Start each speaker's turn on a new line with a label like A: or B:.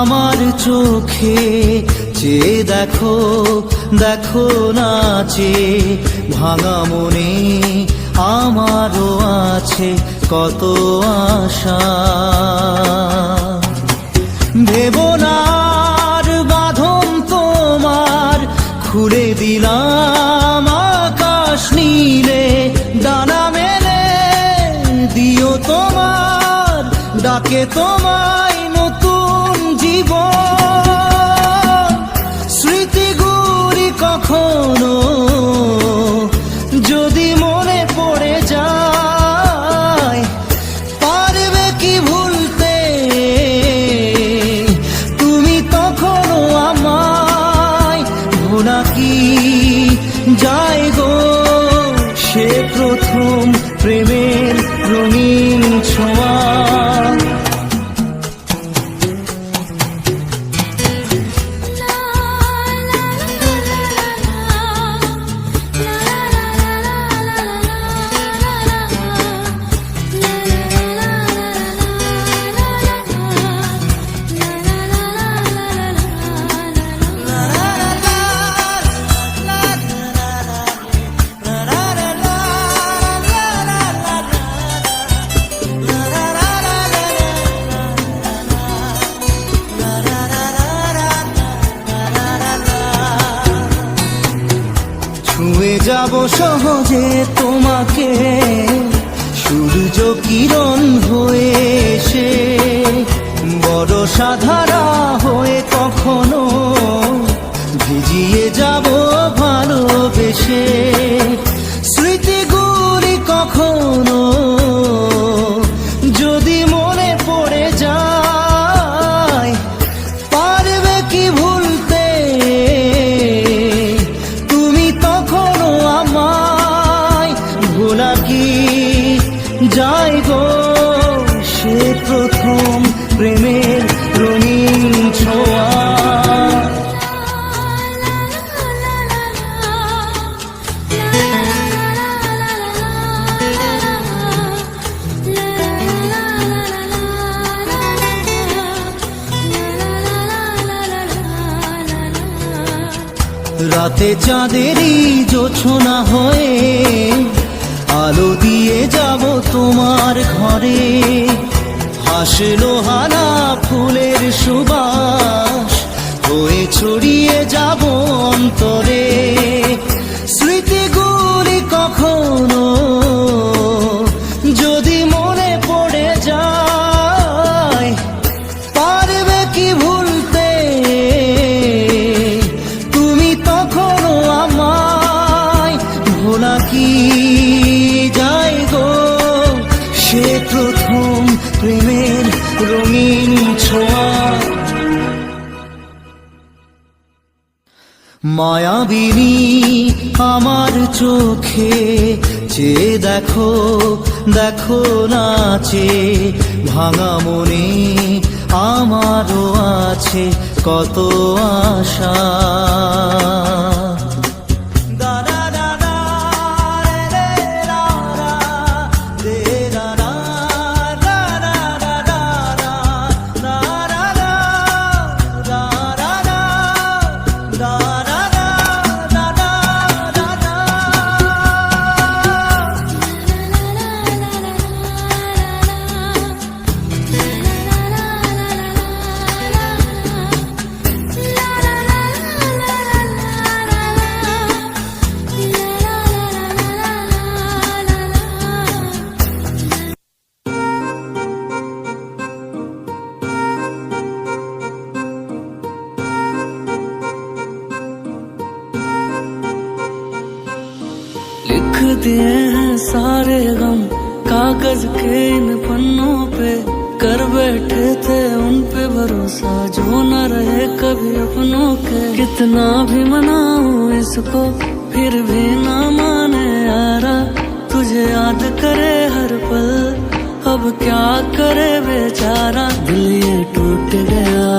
A: আমার চোখে চেয়ে দেখো, দেখো নাচে ভাঙা মনে আমারও আছে কত আশা। ভেবো না আর বাঁধন তোমার, খুলে দিলাম আকাশ নীলে, ডানা মেলে দিও তোমার ডাকে তোমায় নতুন জীবন। স্মৃতিগুলি কখনো যদি মনে পড়ে যায়, পারবে কি ভুলতে তুমি তখনো আমায়? ভোলা কি যায় গো সে প্রথম প্রেমের রঙিন ছোঁয়া। ছুঁয়ে যাব সহজে তোমাকে সূর্য কিরণ হয়ে এসে, বরষা ধারা হয়ে কখনো ভিজিয়ে যাব ভালোবেসে। স্মৃতিগুলি কখনো যদি মনে পড়ে যায়, পারবে কি ভুলতে তুমি তখনো আমায়? ভোলা কি যায় গো সে প্রথম প্রেমের রঙিন ছোঁয়া। রাতে চাঁদেরই জোছনা হয়ে আলো দিয়ে যাব তোমার ঘরে, হাসলো হানা ফুলের সুবাস হয়ে ছড়িয়ে যাব অন্তরে। স্মৃতিগুলি কখনো যদি মনে পড়ে যায়, পারবে কি ভুলতে তুমি তখনো আমায়? ভোলা কি যায় গো সে প্রথম প্রেমের রঙিন ছোঁয়া। মায়াবিনী আমার চোখে চেয়ে দেখো, দেখো নাচে ভাঙা মনে আমারও আছে কত আশা।
B: लिख दिए हैं सारे गम कागज के इन पन्नों पे, कर बैठे थे उन पे भरोसा जो न रहे कभी अपनों के। कितना भी मनाऊं इसको फिर भी ना माने यारा, तुझे याद करे हर पल अब क्या करे बेचारा। दिल ये टूट गया